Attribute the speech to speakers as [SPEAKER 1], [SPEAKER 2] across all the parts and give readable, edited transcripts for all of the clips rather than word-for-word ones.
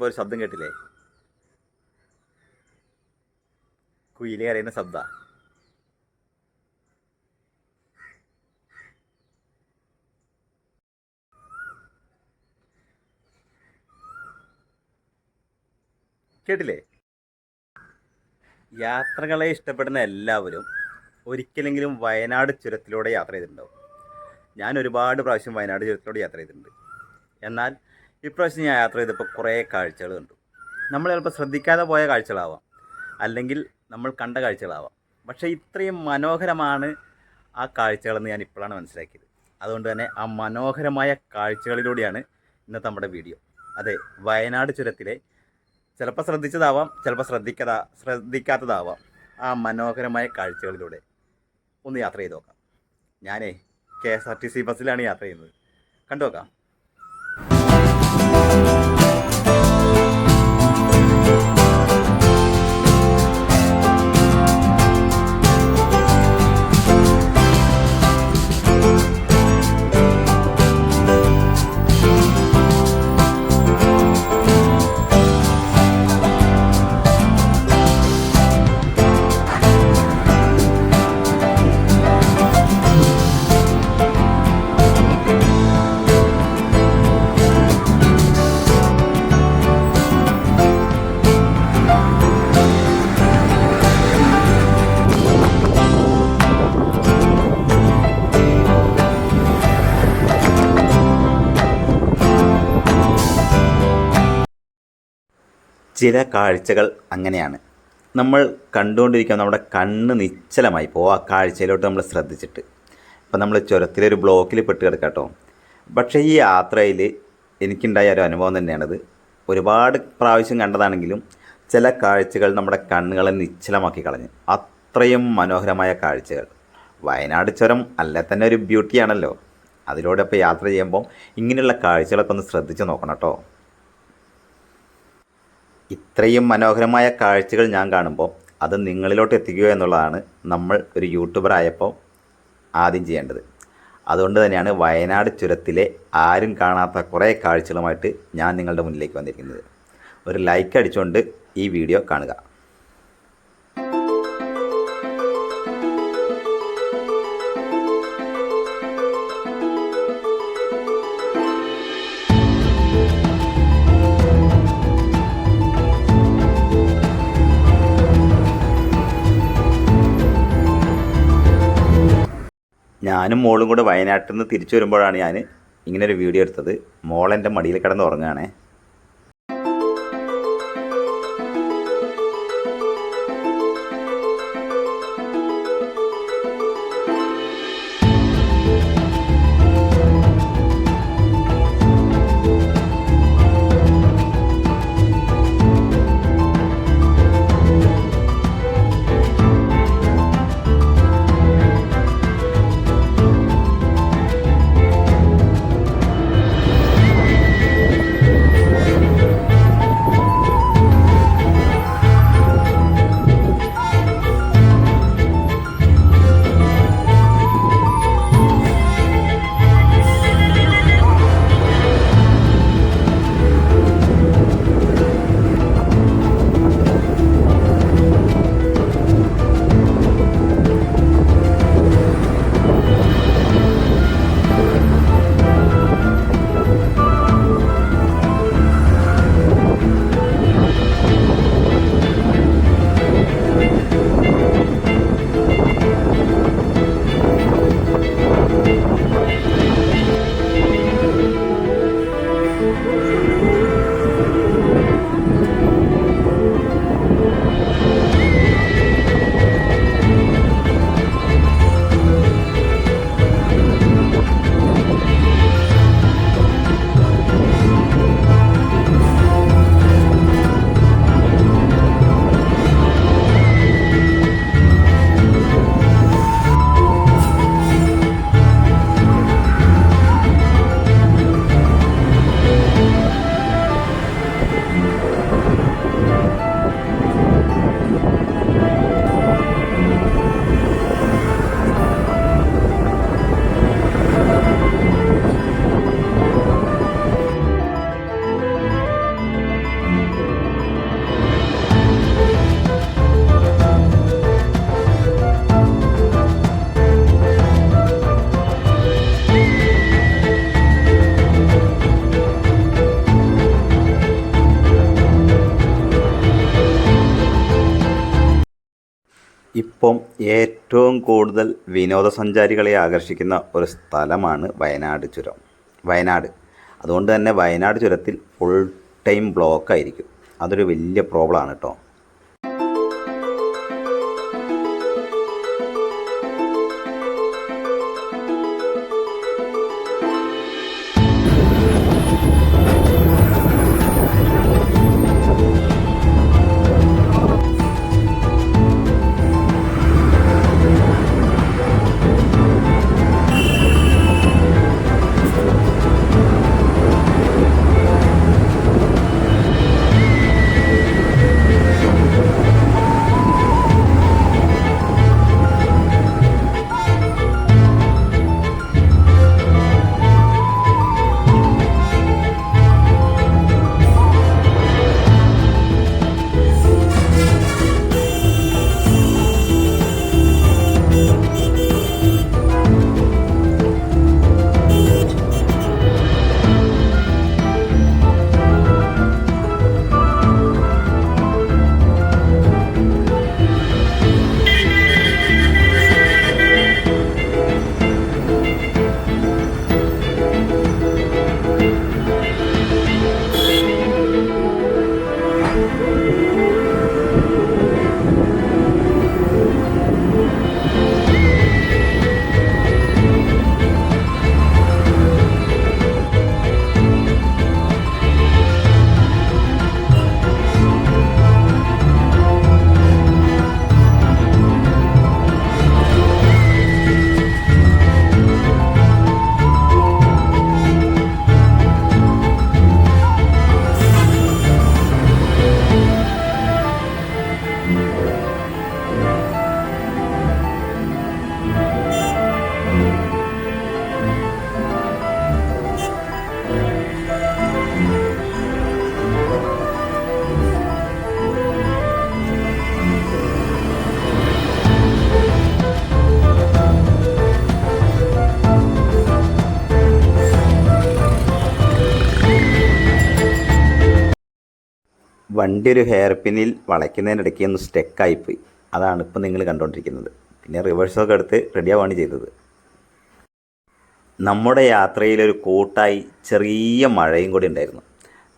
[SPEAKER 1] ഒരു ശബ്ദം കേട്ടില്ലേ? കുയിലി കരയുന്ന ശബ്ദ. കേട്ടില്ലേ? യാത്രകളെ ഇഷ്ടപ്പെടുന്ന എല്ലാവരും ഒരിക്കലെങ്കിലും വയനാട് ചുരത്തിലൂടെ യാത്ര ചെയ്തിട്ടുണ്ടാവും. ഞാൻ ഒരുപാട് പ്രാവശ്യം വയനാട് ചുരത്തിലൂടെ യാത്ര ചെയ്തിട്ടുണ്ട്. എന്നാൽ ഇപ്രാവശ്യം ഞാൻ യാത്ര ചെയ്തപ്പോൾ കുറേ കാഴ്ചകൾ കണ്ടു. നമ്മൾ ചിലപ്പോൾ ശ്രദ്ധിക്കാതെ പോയ കാഴ്ചകളാവാം, അല്ലെങ്കിൽ നമ്മൾ കണ്ട കാഴ്ചകളാവാം. പക്ഷേ ഇത്രയും മനോഹരമാണ് ആ കാഴ്ചകളെന്ന് ഞാൻ ഇപ്പോഴാണ് മനസ്സിലാക്കിയത്. അതുകൊണ്ട് തന്നെ ആ മനോഹരമായ കാഴ്ചകളിലൂടെയാണ് ഇന്നത്തെ നമ്മുടെ വീഡിയോ. അതെ, വയനാട് ചുരത്തിലെ ചിലപ്പോൾ ശ്രദ്ധിച്ചതാവാം, ചിലപ്പോൾ ശ്രദ്ധിക്കാത്തതാവാം ആ മനോഹരമായ കാഴ്ചകളിലൂടെ ഒന്ന് യാത്ര ചെയ്ത് നോക്കാം. ഞാനേ KSRTC ബസ്സിലാണ് യാത്ര ചെയ്യുന്നത്. കണ്ടു നോക്കാം. ചില കാഴ്ചകൾ അങ്ങനെയാണ്. നമ്മൾ കണ്ടുകൊണ്ടിരിക്കുമ്പോൾ നമ്മുടെ കണ്ണ് നിശ്ചലമായി പോകും ആ കാഴ്ചയിലോട്ട് നമ്മൾ ശ്രദ്ധിച്ചിട്ട്. ഇപ്പം നമ്മൾ ചുരത്തിലൊരു ബ്ലോക്കിൽ പെട്ട് കിടക്കാട്ടോ. പക്ഷേ ഈ യാത്രയിൽ എനിക്കുണ്ടായ ഒരു അനുഭവം തന്നെയാണത്. ഒരുപാട് പ്രാവശ്യം കണ്ടതാണെങ്കിലും ചില കാഴ്ചകൾ നമ്മുടെ കണ്ണുകളെ നിശ്ചലമാക്കി കളഞ്ഞു. അത്രയും മനോഹരമായ കാഴ്ചകൾ. വയനാട് ചുരം അല്ലേ തന്നെ ഒരു ബ്യൂട്ടിയാണല്ലോ. അതിലൂടെ ഇപ്പോൾ യാത്ര ചെയ്യുമ്പോൾ ഇങ്ങനെയുള്ള കാഴ്ചകളൊക്കെ ഒന്ന് ശ്രദ്ധിച്ച് നോക്കണം കേട്ടോ. ഇത്രയും മനോഹരമായ കാഴ്ചകൾ ഞാൻ കാണുമ്പോൾ അത് നിങ്ങളിലോട്ട് എത്തിക്കുക എന്നുള്ളതാണ് നമ്മൾ ഒരു യൂട്യൂബർ ആയപ്പോൾ ആദ്യം ചെയ്യേണ്ടത്. അതുകൊണ്ട് തന്നെയാണ് വയനാട് ചുരത്തിലെ ആരും കാണാത്ത കുറേ കാഴ്ചകളുമായിട്ട് ഞാൻ നിങ്ങളുടെ മുന്നിലേക്ക് വന്നിരിക്കുന്നത്. ഒരു ലൈക്ക് അടിച്ചുകൊണ്ട് ഈ വീഡിയോ കാണുക. ഞാനും മോളും കൂടെ വയനാട്ടിൽ നിന്ന് തിരിച്ചു വരുമ്പോഴാണ് ഞാൻ ഇങ്ങനൊരു വീഡിയോ എടുത്തത്. മോളെൻ്റെ മടിയിൽ കിടന്ന് ഉറങ്ങുകയാണേ. ഇപ്പം ഏറ്റവും കൂടുതൽ വിനോദസഞ്ചാരികളെ ആകർഷിക്കുന്ന ഒരു സ്ഥലമാണ് വയനാട് ചുരം. വയനാട് അതുകൊണ്ട് തന്നെ വയനാട് ചുരത്തിൽ ഫുൾ ടൈം ബ്ലോക്കായിരിക്കും. അതൊരു വലിയ പ്രോബ്ലമാണ് കേട്ടോ. വണ്ടി ഒരു ഹെയർ പിന്നിൽ വളയ്ക്കുന്നതിനിടയ്ക്ക് ഒന്ന് സ്റ്റെക്കായിപ്പോയി. അതാണ് ഇപ്പം നിങ്ങൾ കണ്ടുകൊണ്ടിരിക്കുന്നത്. പിന്നെ റിവേഴ്സൊക്കെ എടുത്ത് റെഡിയാവുകയാണ് ചെയ്തത്. നമ്മുടെ യാത്രയിലൊരു കൂട്ടായി ചെറിയ മഴയും കൂടി ഉണ്ടായിരുന്നു.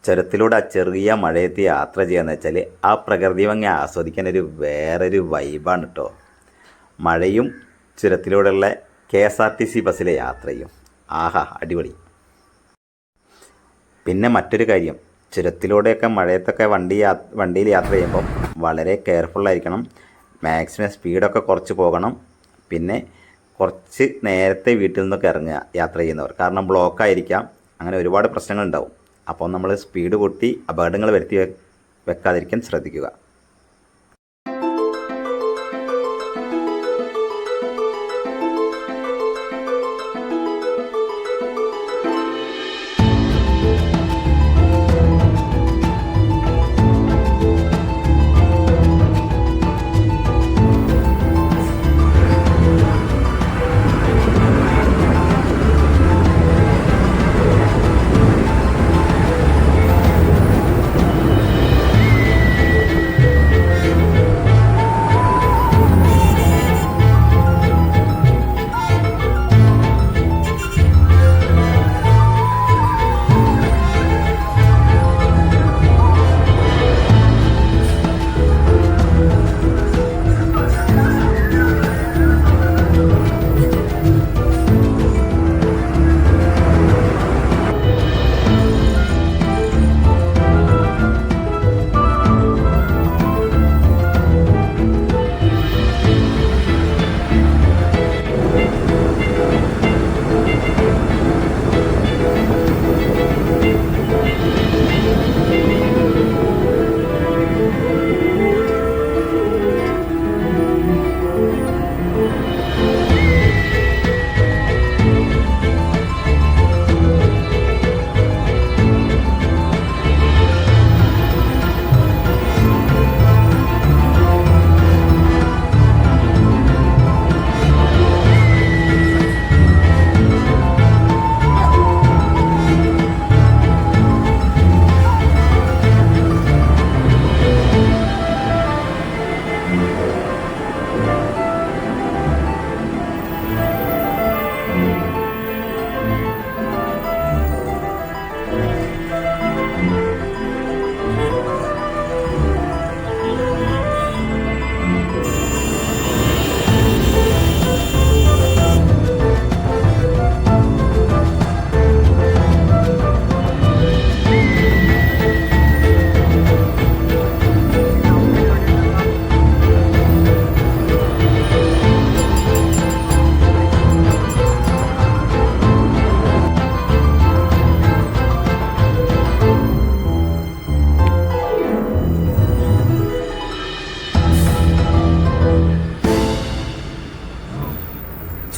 [SPEAKER 1] ചുരത്തിലൂടെ ആ ചെറിയ മഴയത്ത് യാത്ര ചെയ്യാന്ന് വെച്ചാൽ ആ പ്രകൃതി ഭംഗി ആസ്വദിക്കാൻ വേറൊരു വൈബാണ് കേട്ടോ. മഴയും ചുരത്തിലൂടെയുള്ള KSRTC ബസ്സിലെ യാത്രയും ആഹാ അടിപൊളി. പിന്നെ മറ്റൊരു കാര്യം, ചുരത്തിലൂടെയൊക്കെ മഴയത്തൊക്കെ വണ്ടിയിൽ യാത്ര ചെയ്യുമ്പം വളരെ കെയർഫുള്ളായിരിക്കണം. മാക്സിമം സ്പീഡൊക്കെ കുറച്ച് പോകണം. പിന്നെ കുറച്ച് നേരത്തെ വീട്ടിൽ നിന്നൊക്കെ ഇറങ്ങുക യാത്ര ചെയ്യുന്നവർ, കാരണം ബ്ലോക്കായിരിക്കാം, അങ്ങനെ ഒരുപാട് പ്രശ്നങ്ങളുണ്ടാവും. അപ്പോൾ നമ്മൾ സ്പീഡ് കൂട്ടി അപകടങ്ങൾ വരുത്തി വെക്കാതിരിക്കാൻ ശ്രദ്ധിക്കുക.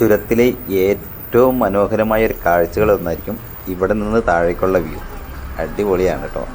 [SPEAKER 1] ചുരത്തിലെ ഏറ്റവും മനോഹരമായ ഒരു കാഴ്ചകളൊന്നായിരിക്കും ഇവിടെ നിന്ന് താഴേക്കുള്ള വ്യൂ. അടിപൊളിയാണ് കേട്ടോ.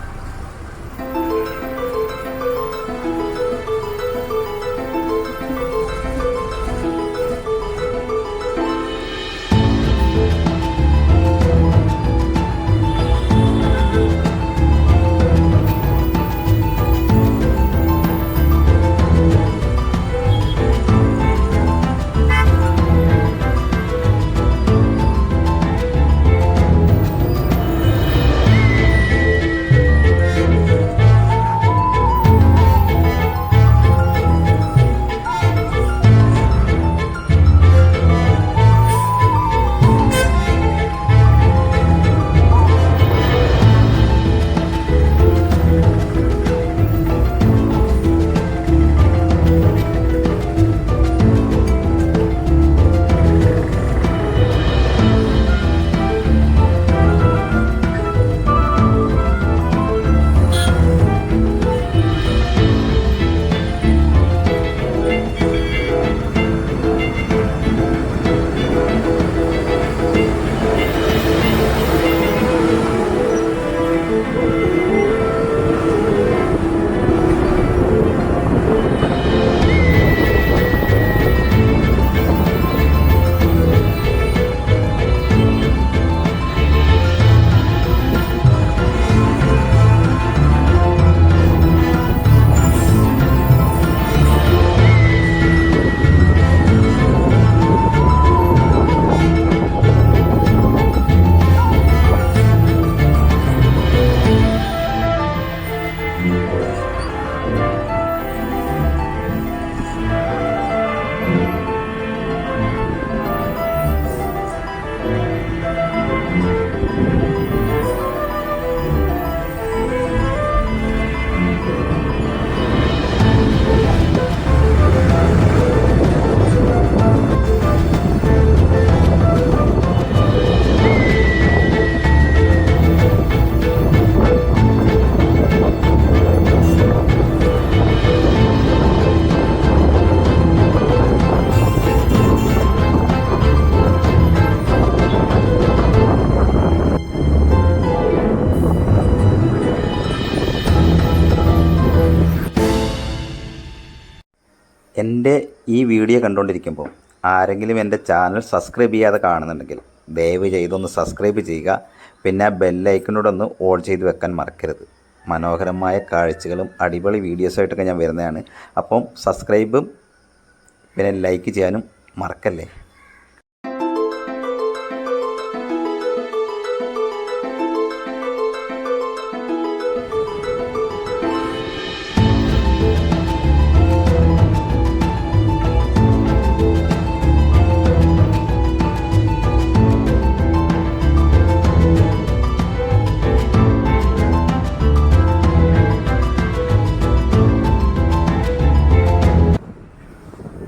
[SPEAKER 1] എൻ്റെ ഈ വീഡിയോ കണ്ടുകൊണ്ടിരിക്കുമ്പോൾ ആരെങ്കിലും എൻ്റെ ചാനൽ സബ്സ്ക്രൈബ് ചെയ്യാതെ കാണുന്നുണ്ടെങ്കിൽ ദയവ് ചെയ്തൊന്ന് സബ്സ്ക്രൈബ് ചെയ്യുക. പിന്നെ ബെല്ലൈക്കനോടൊന്ന് ഓൺ ചെയ്ത് വെക്കാൻ മറക്കരുത്. മനോഹരമായ കാഴ്ചകളും അടിപൊളി വീഡിയോസായിട്ടൊക്കെ ഞാൻ വരുന്നതാണ്. അപ്പം സബ്സ്ക്രൈബും പിന്നെ ലൈക്ക് ചെയ്യാനും മറക്കല്ലേ.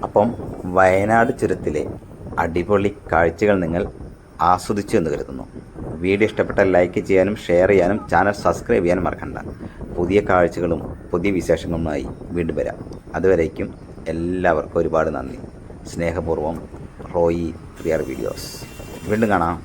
[SPEAKER 1] അപ്പം വയനാട് ചുരത്തിലെ അടിപൊളി കാഴ്ചകൾ നിങ്ങൾ ആസ്വദിച്ചു എന്ന് കരുതുന്നു. വീഡിയോ ഇഷ്ടപ്പെട്ടാൽ ലൈക്ക് ചെയ്യാനും ഷെയർ ചെയ്യാനും ചാനൽ സബ്സ്ക്രൈബ് ചെയ്യാനും മറക്കണ്ട. പുതിയ കാഴ്ചകളും പുതിയ വിശേഷങ്ങളുമായി വീണ്ടും വരാം. അതുവരേക്കും എല്ലാവർക്കും ഒരുപാട് നന്ദി. സ്നേഹപൂർവ്വം റോയി 3R വീഡിയോസ്. വീണ്ടും കാണാം.